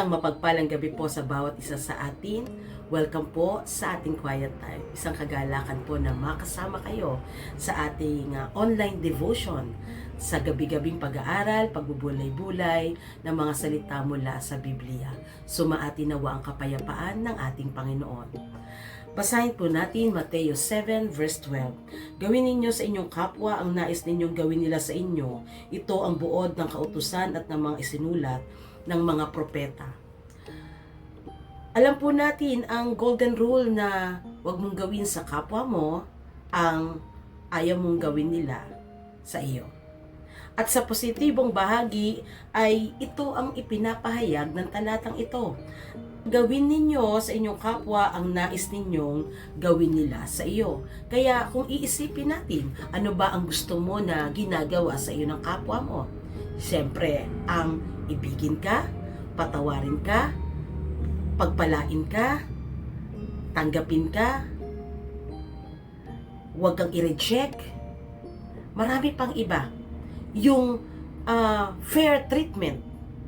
Isang mapagpalang gabi po sa bawat isa sa atin. Welcome po sa ating quiet time. Isang kagalakan po na makasama kayo sa ating online devotion sa gabi-gabing pag-aaral, pagbubulay-bulay ng mga salita mula sa Biblia. Sumaati nawa ang kapayapaan ng ating Panginoon. Basahin po natin Mateo 7 verse 12. Gawin ninyo sa inyong kapwa ang nais ninyong gawin nila sa inyo. Ito ang buod ng kautusan at ng mga isinulat ng mga propeta. Alam po natin ang golden rule na huwag mong gawin sa kapwa mo ang ayaw mong gawin nila sa iyo. At sa positibong bahagi ay ito ang ipinapahayag ng talatang ito. Gawin ninyo sa inyong kapwa ang nais ninyong gawin nila sa iyo. Kaya kung iisipin natin, ano ba ang gusto mo na ginagawa sa iyo ng kapwa mo? Siyempre, ang ibigin ka, patawarin ka, pagpalain ka, tanggapin ka, huwag kang i-reject. Marami pang iba. Yung fair treatment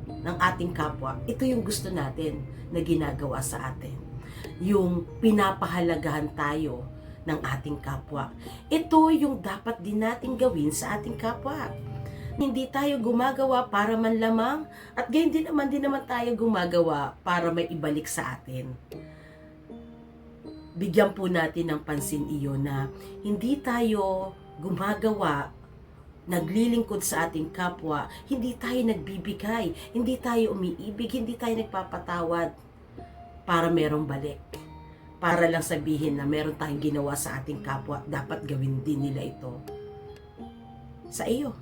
ng ating kapwa, ito yung gusto natin na ginagawa sa atin. Yung pinapahalagahan tayo ng ating kapwa. Ito yung dapat din natin gawin sa ating kapwa. Hindi tayo gumagawa para manlamang at gayon din naman tayo gumagawa para may ibalik sa atin. Bigyan po natin ng pansin iyon na hindi tayo gumagawa, naglilingkod sa ating kapwa, hindi tayo nagbibigay, hindi tayo umiibig, hindi tayo nagpapatawad para merong balik. Para lang sabihin na meron tayong ginawa sa ating kapwa, dapat gawin din nila ito sa iyo.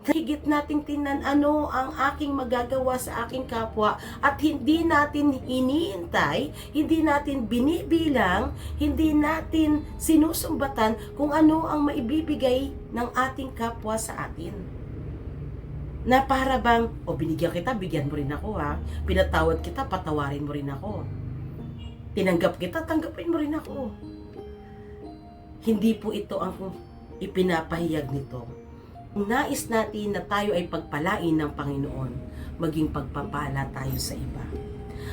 Higit nating tingnan ano ang aking magagawa sa aking kapwa at hindi natin iniintay, hindi natin binibilang, hindi natin sinusumbatan kung ano ang maibibigay ng ating kapwa sa atin. Na para bang, binigyan kita, bigyan mo rin ako ha. Pinatawad kita, patawarin mo rin ako. Tinanggap kita, tanggapin mo rin ako. Hindi po ito ang ipinapahayag nito. Nais natin na tayo ay pagpalain ng Panginoon, maging pagpapala tayo sa iba.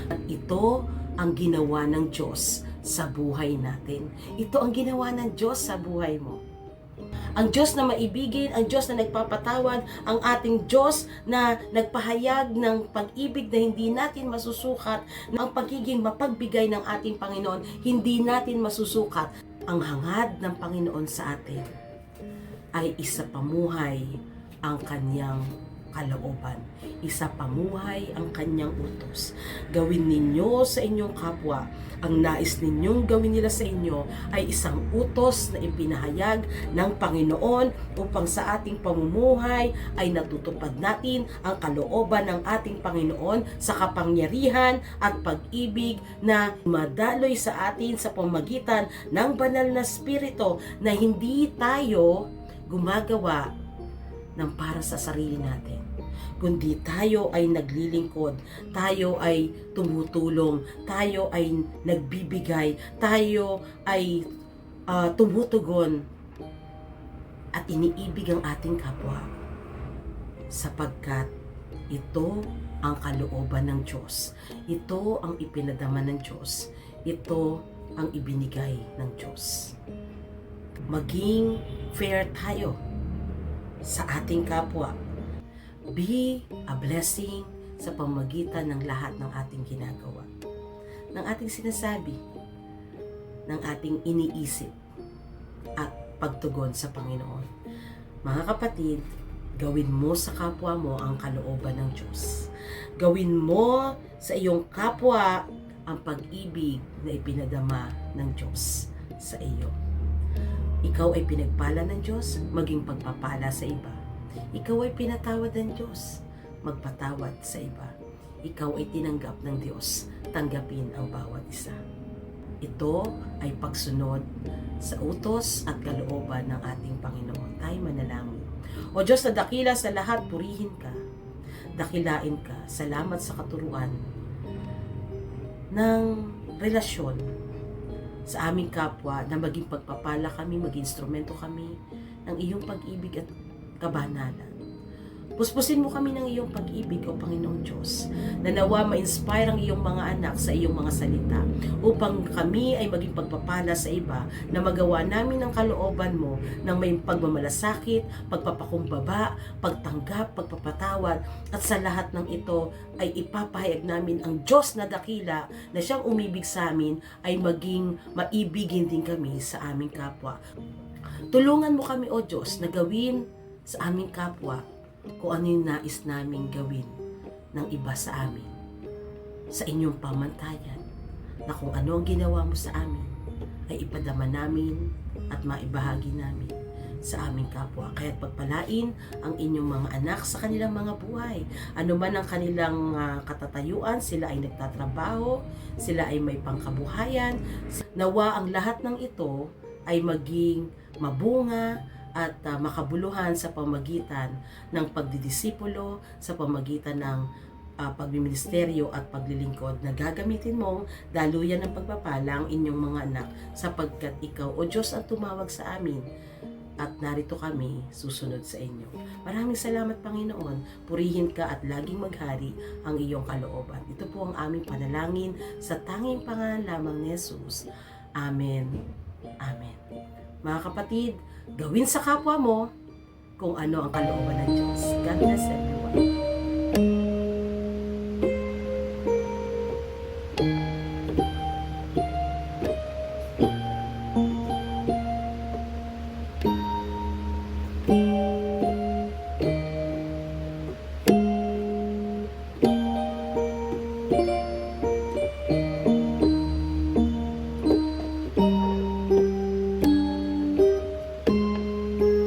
At ito ang ginawa ng Diyos sa buhay natin. Ito ang ginawa ng Diyos sa buhay mo. Ang Diyos na maibigin, ang Diyos na nagpapatawad, ang ating Diyos na nagpahayag ng pag-ibig na hindi natin masusukat, ang pagiging mapagbigay ng ating Panginoon, hindi natin masusukat. Ang hangad ng Panginoon sa atin ay isa pamuhay ang kanyang kalooban. Isa pamuhay ang kanyang utos. Gawin ninyo sa inyong kapwa ang nais ninyong gawin nila sa inyo ay isang utos na ipinahayag ng Panginoon upang sa ating pamumuhay ay natutupad natin ang kalooban ng ating Panginoon sa kapangyarihan at pag-ibig na madaloy sa atin sa pamagitan ng banal na Espiritu na hindi tayo gumagawa ng para sa sarili natin, kundi tayo ay naglilingkod, tayo ay tumutulong, tayo ay nagbibigay, tayo ay tumutugon at iniibig ang ating kapwa sapagkat ito ang kalooban ng Diyos, ito ang ipinadama ng Diyos, ito ang ibinigay ng Diyos. Maging fair tayo sa ating kapwa. Be a blessing sa pamagitan ng lahat ng ating ginagawa, ng ating sinasabi, ng ating iniisip at pagtugon sa Panginoon. Mga kapatid, gawin mo sa kapwa mo ang kalooban ng Diyos. Gawin mo sa iyong kapwa ang pag-ibig na ipinadama ng Diyos sa iyo. Ikaw ay pinagpala ng Diyos, maging pagpapala sa iba. Ikaw ay pinatawad ng Diyos, magpatawad sa iba. Ikaw ay tinanggap ng Diyos, tanggapin ang bawat isa. Ito ay pagsunod sa utos at kalooban ng ating Panginoon. Tayo manalangin. O Diyos na dakila sa lahat, purihin ka, dakilain ka, salamat sa katuruan ng relasyon sa aming kapwa na maging pagpapala kami, maging instrumento kami ng iyong pag-ibig at kabanalan. Puspusin mo kami ng iyong pag-ibig, O Panginoong Diyos, na nawa ma-inspire ang iyong mga anak sa iyong mga salita, upang kami ay maging pagpapala sa iba, na magawa namin ang kalooban mo ng may pagmamalasakit, pagpapakumbaba, pagtanggap, pagpapatawad, at sa lahat ng ito ay ipapahayag namin ang Diyos na dakila na siyang umibig sa amin ay maging maibigin din kami sa aming kapwa. Tulungan mo kami, O Diyos, na gawin sa aming kapwa kung ano yung nais naming gawin ng iba sa amin, sa inyong pamantayan, na kung ano ang ginawa mo sa amin ay ipadama namin at maibahagi namin sa aming kapwa. Kaya't pagpalain ang inyong mga anak sa kanilang mga buhay. Ano man ang kanilang katatayuan, sila ay nagtatrabaho, sila ay may pangkabuhayan. Nawa ang lahat ng ito ay maging mabunga at makabuluhan sa pamagitan ng pagdidisipulo, sa pamagitan ng pagmiministeryo at paglilingkod na gagamitin mong daluyan ng pagpapala ang inyong mga anak, sapagkat ikaw, O Diyos, ang tumawag sa amin at narito kami susunod sa inyo. Maraming salamat, Panginoon. Purihin ka at laging maghari ang iyong kalooban. Ito po ang aming panalangin sa tanging pangalan lamang ni Jesus. Amen. Amen. Mga kapatid, gawin sa kapwa mo kung ano ang kalooban ng Diyos. God bless everyone.